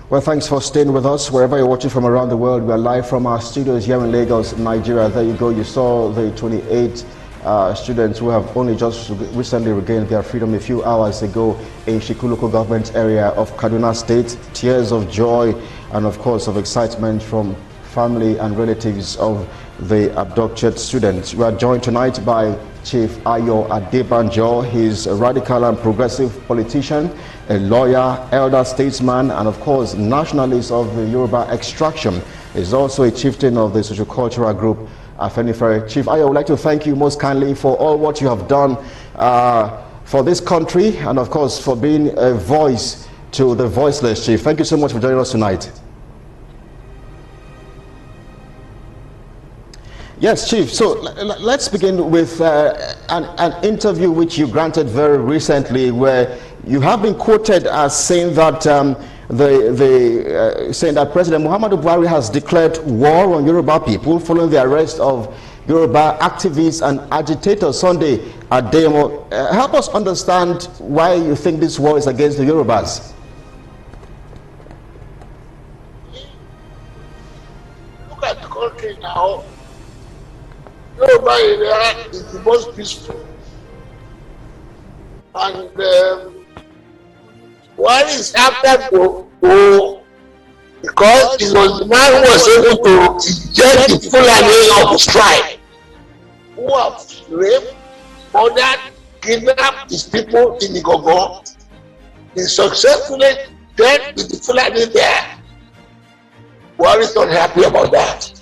Well, thanks for staying with us. Wherever you're watching from around the world, we are live from our studios here in Lagos, Nigeria. There you go. You saw the 28 students who have only just recently regained their freedom a few hours ago in Shiku local government area of Kaduna State. Tears of joy and, of course, of excitement from family and relatives of the abducted students. We are joined tonight by Chief Ayo Adebanjo. He's a radical and progressive politician, a lawyer, elder statesman, and of course nationalist of the Yoruba extraction. He's also a chieftain of the sociocultural group Afenifere. Chief Ayo, I would like to thank you most kindly for all what you have done for this country, and of course for being a voice to the voiceless. Chief, thank you so much for joining us tonight. Yes, Chief. So let's begin with an interview which you granted very recently, where you have been quoted as saying that saying that President Muhammadu Buhari has declared war on Yoruba people following the arrest of Yoruba activists and agitators Sunday at Ademo. Help us understand why you think this war is against the Yorubas. Look at the country now. Yoruba area is the most peaceful, and one is after go because it was the man who was able to eject the Fulani of his tribe, who have raped, murdered, kidnapped his people in Igboho. He successfully dealt with the Fulani there. Buhari is not happy about that.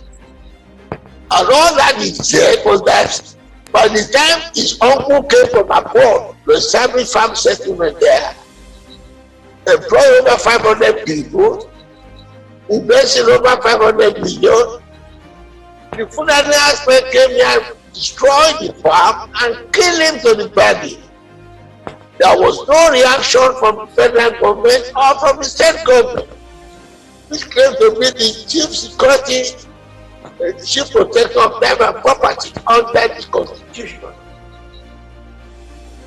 And all that he said was that by the time his uncle came from abroad to establish farm settlement there, employ over 500 people, invest in over 500 million, the Fulani aspect came here, destroyed the farm and killed him to the body. There was no reaction from the federal government or from the state government, which claimed to be the chief security, the chief protector of private property under the constitution.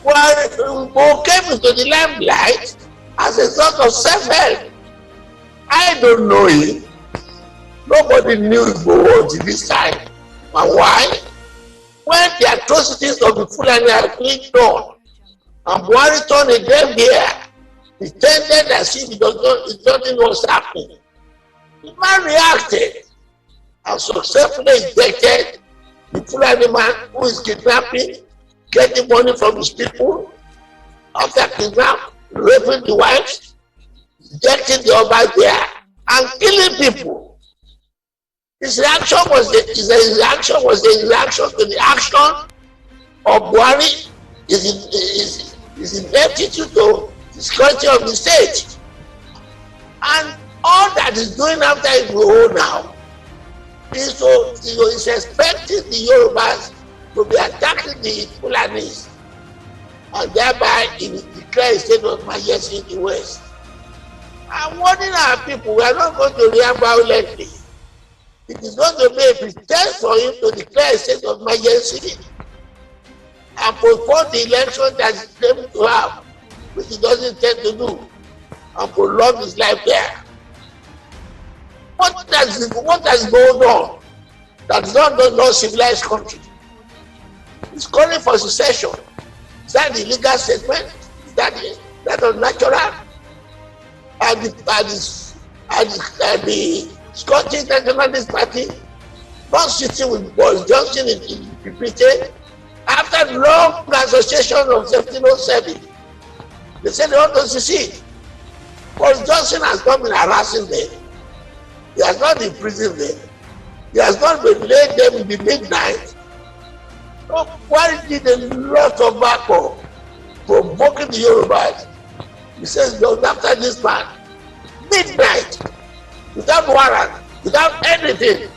Well, Igboho came into the limelight as a sort of self-help. I don't know him. Nobody knew Igboho until this time. And why? When the atrocities of the Fulani are being done, and Buhari turned a deaf ear, pretended as if he doesn't know what's happening. The man reacted and successfully ejected the Fulani man who is kidnapping, getting money from his people, after kidnapping, raping the wives, ejecting the Oba there, and killing people. His reaction was the reaction to the action of Buhari, is ineptitude to the security of the state. And all that is doing after Igboho now is expecting the Yorubas to be attacking the Fulanis, and thereby he will declare a state of emergency in the West. I'm warning our people, we are not going to react violently. It is going to be a pretext for him to declare a state of emergency and postpone the election that he claimed to have, which he doesn't intend to do, and prolong his life there. What has going on? That is not no civilized country. It's calling for secession. Is that the legal statement? Is that unnatural? And the Scottish Nationalist Party not sitting with Boris Johnson in PPT after long association of 1707. They said they want to secede. Boris Johnson has not been harassing them. He has not imprisoned them. He has not been laying them in the midnight. So why did a lot of back provoking the Yorubas? He says, no, after this man, midnight, without warrant, without anything,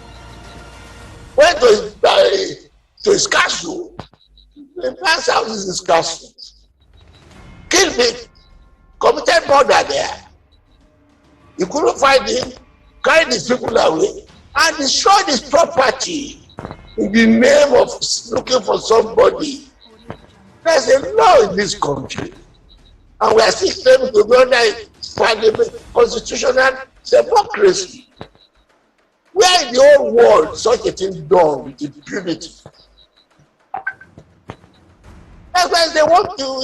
went to his castle. The man's house is his castle. Killed him, committed murder there. He couldn't find him, carried his people away, and destroyed his property in the name of looking for somebody. There's a law in this country, and we are still claiming to be under constitutional democracy. Where in the whole world such a thing done with impunity? That's why we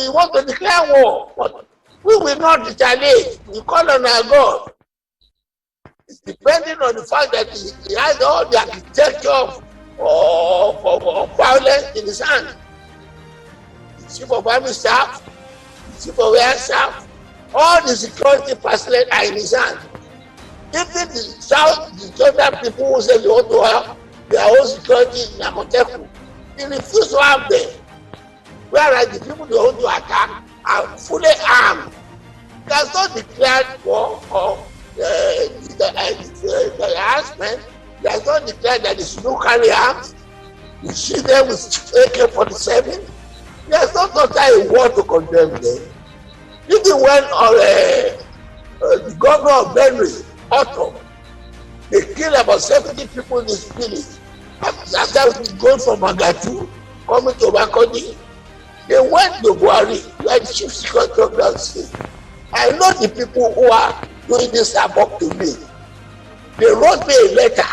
want to declare war. But we will not retaliate. We call on our God. It's depending on the fact that he has all the architecture of violence in his hand. The chief of army staff, the chief of air staff, all the security personnel are in his hand. Even the southern people who say they want to have their own security in Amoteku, he refused to have them. Whereas the people they want to attack are fully armed. He has not declared war or the harassment. He has not declared that they should not carry arms. You see them with AK-47. He has not uttered a word to condemn them. Even when the governor of Benue, Otto, they killed about 70 people in this village. After going from Magatu, coming to Makodi, they went to Buhari, like the chief security of that state. I know the people who are doing this up to me. They wrote me a letter.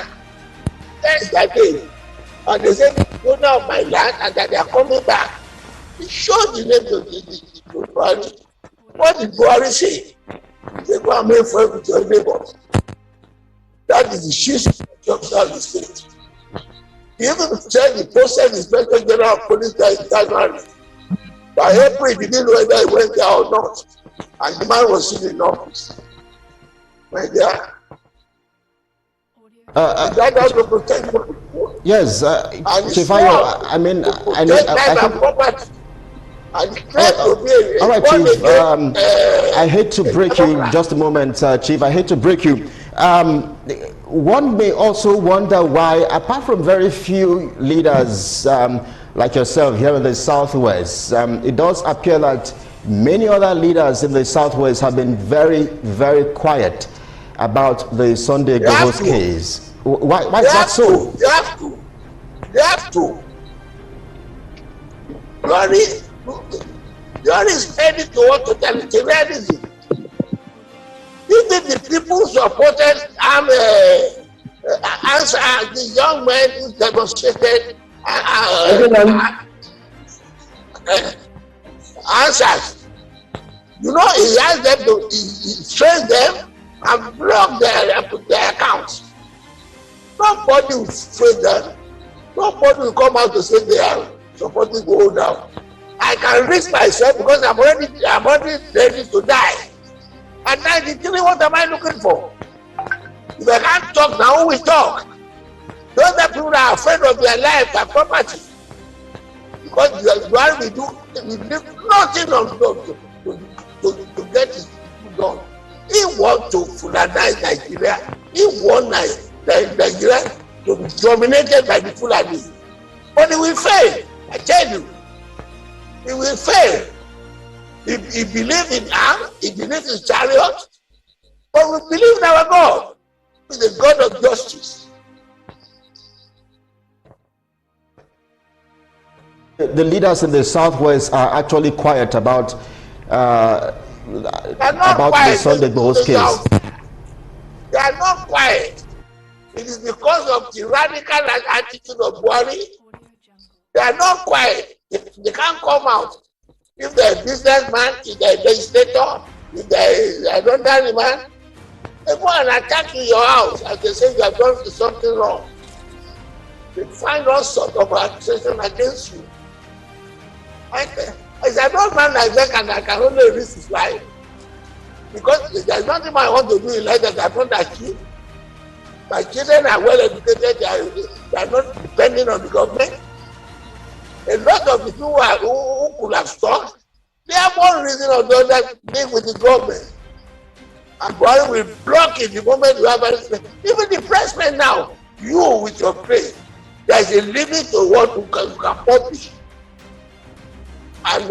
That's that day. And they said, go down my land and that they are coming back. It showed the name of the Buhari. What did Buhari say? They go and make friends with your neighbors. That is the chief security officer of the state. He even said the posted inspector general of police that in January. By April, he didn't know whether he went there or not. And the man was still in office. Right there. That has to protect people. Yes, Chief Ayo, I mean, I think. All right, Chief. I hate to break you. Just a moment, Chief. I hate to break you. One may also wonder why, apart from very few leaders like yourself here in the Southwest, it does appear that many other leaders in the Southwest have been very, very quiet about the Sunday Igboho case. Why is that so? They have to. There is heading toward totalitarianism. Even the people who supported answer the young men who demonstrated answers. You know, he asked them to he trained them and block their accounts. Nobody will train them. Nobody will come out to say they are supporting go down. I can risk myself because I'm already ready to die. At 93, what am I looking for? If I can't talk now, who will talk? Those that people are afraid of their life and property. Because while we do nothing to get it done. He wants to Fulanize Nigeria. He wants Nigeria to be dominated by the Fulani. But he will fail, I tell you. He will fail. He believes in arms, he believes in chariots, but we believe in our God, who is the God of justice. The leaders in the Southwest are actually quiet about the Sunday Igboho case. They are not quiet. It is because of the radical attitude of Buhari. They are not quiet. They can't come out. If they're a businessman, if they're a legislator, if they're an ordinary man, they go and attack you in your house and they say you have done something wrong. They find all sorts of accusation against you. As an old man like that, and I can only risk his life. Because there's nothing I want to do in life that I don't achieve. My children are well educated, they are not depending on the government. A lot of the people who could have stopped, they have one reason or the other to live with the government. And God will block it the moment you have anything. Even the president now, you with your praise, there's a limit to what you can publish. And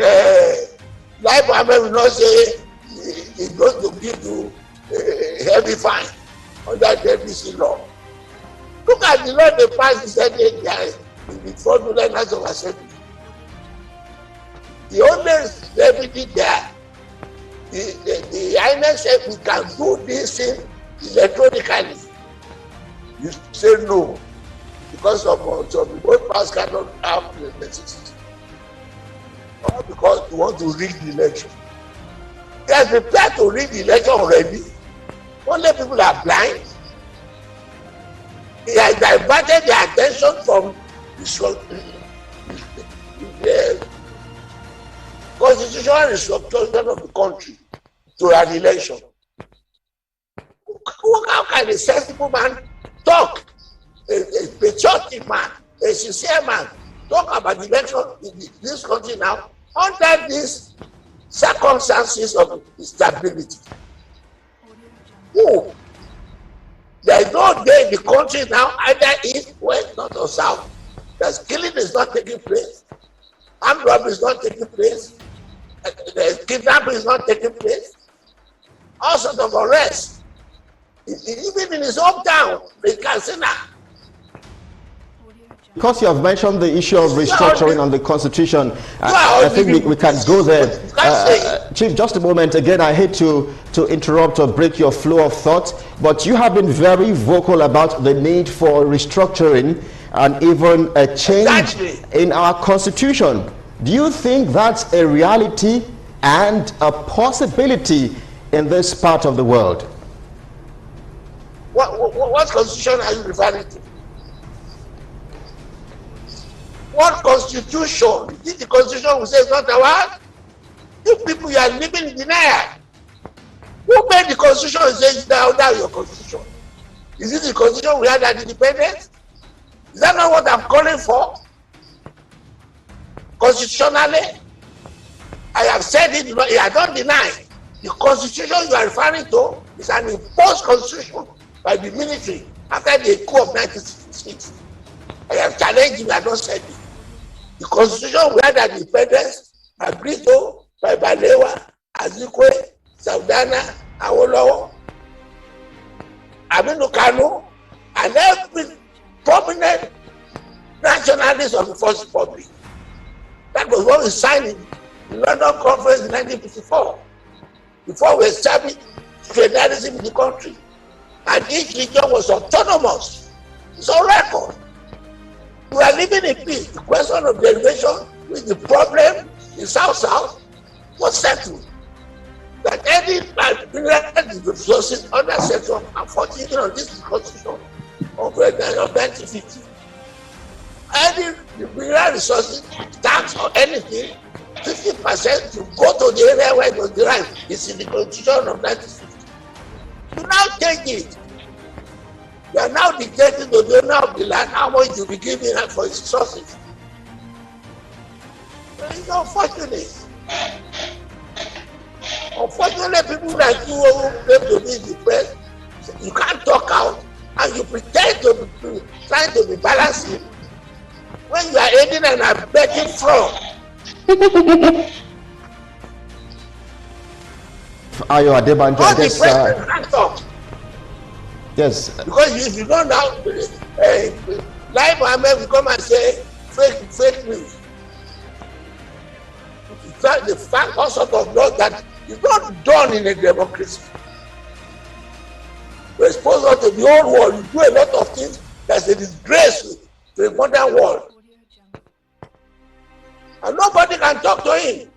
Life Ahmed will not say he's going to give you a heavy fine under the ABC law. Look at the law they passed the Senate guys in the fraudulent House of Assembly. The only remedy there, the INEC said we can do this thing electronically. You say no because some remote powers cannot have the necessity, or because you want to rig the election. They are prepared to rig the election already. Only people are blind. They have diverted their attention from the constitutional restructuring of the country to an election. How can a sensible man talk, a patriotic man, a sincere man, talk about the election in this country now under these circumstances of instability? Who? There is no day in the country now, either east, west, north, or south, that killing is not taking place, armed robbery is not taking place, kidnapping is not taking place, all sorts of arrests. Even in his hometown, in Katsina. Because you have mentioned the issue of restructuring on the Constitution, I think we can go there. Chief, just a moment. Again, I hate to interrupt or break your flow of thought, but you have been very vocal about the need for restructuring and even a change in our Constitution. Do you think that's a reality and a possibility in this part of the what Constitution are you referring to? What Constitution? Is it the Constitution we say it's not ours? You people, you are living in denial. Who made the Constitution and say it's now your Constitution? Is it the Constitution we had at independence? Is that not what I'm calling for? Constitutionally, I have said it, I don't deny. The Constitution you are referring to is an imposed Constitution by the military after the coup of 1966. I have challenged him, I don't said it. The Constitution we had at independence, agreed to by Balewa, Azikwe, Saudana, Awolowo, Aminu Kano, and every prominent nationalist of the First Republic. That was what we signed in the London Conference in 1954, before we established federalism in the country. And each region was autonomous. It's on record. We are living in peace. The question of derivation with the problem in South-South was settled. That any resources under Section 14 on this Constitution of 1950, any mineral resources, tax or anything, 50% to go to the area where it was derived. It's in the Constitution of 1950. You now take it. You are now dictating to the owner of the land how much you be giving for its resources. It's unfortunate. Unfortunately, people like you who claim to be in the press, you can't talk out and you pretend to be trying to be balancing when you are aiding and abetting fraud. Ayo Adebanjo, all the president can't talk. Yes. Because if you don't now, Lai Mohammed will come and say fake news. The fact all sort of laws that is not done in a democracy. We're exposed to the old world. You do a lot of things that's a disgrace to a modern world. And nobody can talk to him.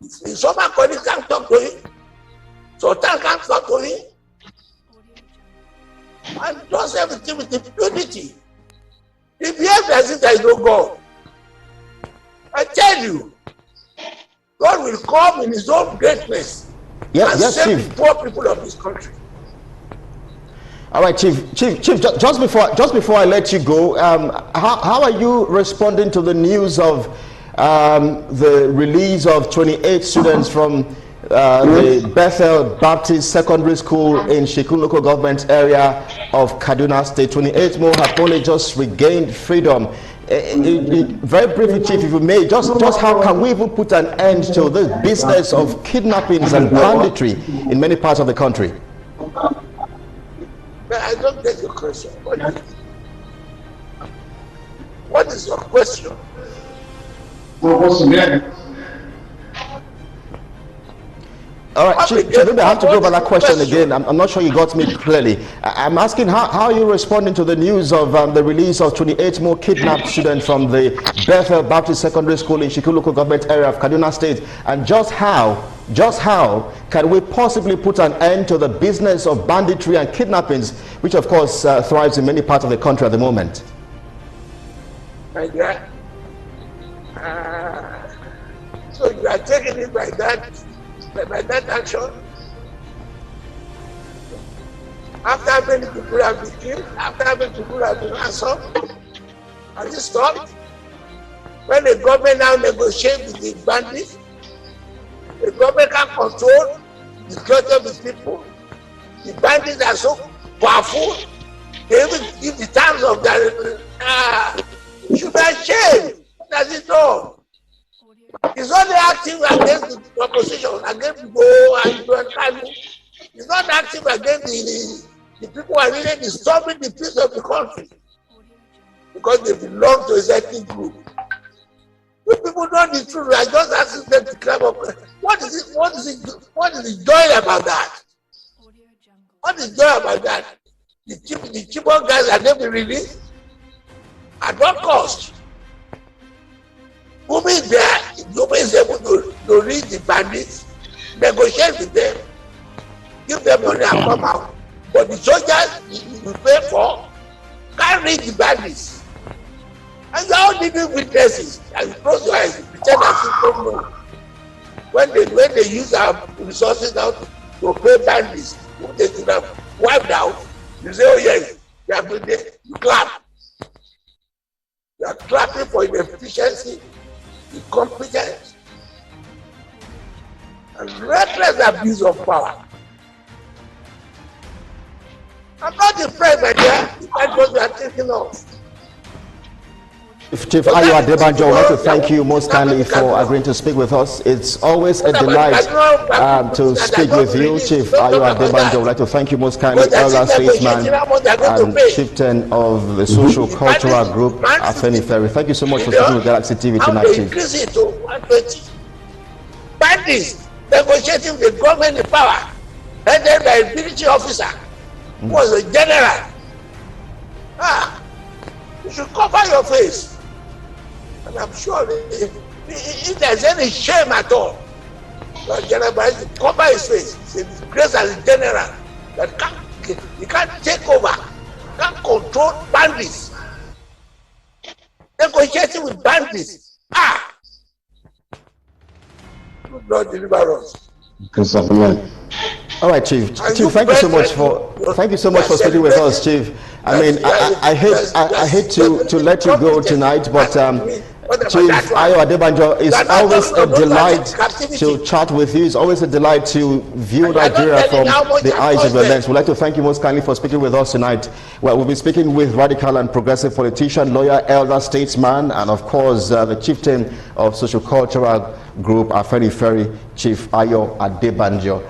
If someone colleague can't talk to him, Sultan can't talk to him. And does everything with impunity. He behaves as if there is no God. I tell you, God will come in his own greatness and save Chief. the poor people of this country. All right, Chief. Just before I let you go, how are you responding to the news of the release of 28 students from the Bethel Baptist Secondary School in Shikun local government area of Kaduna State? 28 more have only just regained freedom. Very briefly, Chief, if you may, just how can we even put an end to this business of kidnappings and banditry in many parts of the country? I don't get your question. What is your question? All right, Chief, maybe I have to go over that question again. I'm not sure you got me clearly. I'm asking how are you responding to the news of the release of 28 more kidnapped students from the Bethel Baptist Secondary School in Shiku local government area of Kaduna State, and just how can we possibly put an end to the business of banditry and kidnappings, which of course thrives in many parts of the country at the moment? Like that. So you are taking it by that action. After many people have been killed, after many people have been ransomed, has it stopped? When the government now negotiates with the bandits, the government can control the culture of the people. The bandits are so powerful, they even give the terms of their you should be ashamed. What does it do? It's only acting against the opposition, against Igboho and Kanu. It's not acting against the people who are really disturbing the peace of the country because they belong to a certain group. You people know the truth. I just asking them to climb up. What is the joy about that? What is the joy about that? The cheaper guys are never released at what cost? Who is there? Nobody is able to reach the bandits, negotiate with them, give them money and come out. But the soldiers you pay for can't reach the bandits. And you all living witnesses. And you close your eyes, you pretend as if you don't know. When they use our resources now to pay bandits, who they should have wiped out, you say, oh yes, they are good there. You clap. You are clapping for inefficiency, incompetence, and reckless abuse of power. I'm not impressed by that. That's what we are thinking of. Chief Ayo Adebanjo, I would like to thank you most kindly for agreeing to speak with us. It's always a delight to speak with you, Chief Ayo Adebanjo. I would like to thank you most kindly, elder statesman and chieftain of the social cultural group, Afeni Ferry. Thank you so much for speaking with Galaxy TV tonight, Chief. Increase it to 120. Bandits negotiating with government in power, headed by a military officer who was a general. You should cover your face. And I'm sure if there's any shame at all, the general should cover his face. He's grace as a general that he can't take over, can't control bandits. Negotiating with bandits. Good Lord, deliver us. All right, Chief. Chief, thank you so much for speaking with us, Chief. I mean, I hate to let you go tonight, but Chief Ayo Adebanjo, it's always a delight to chat with you. It's always a delight to view Nigeria from the eyes of your lens. We'd like to thank you most kindly for speaking with us tonight. Well, we'll be speaking with radical and progressive politician, lawyer, elder statesman, and of course, the chieftain of social cultural group, Afeni Ferry, Chief Ayo Adebanjo.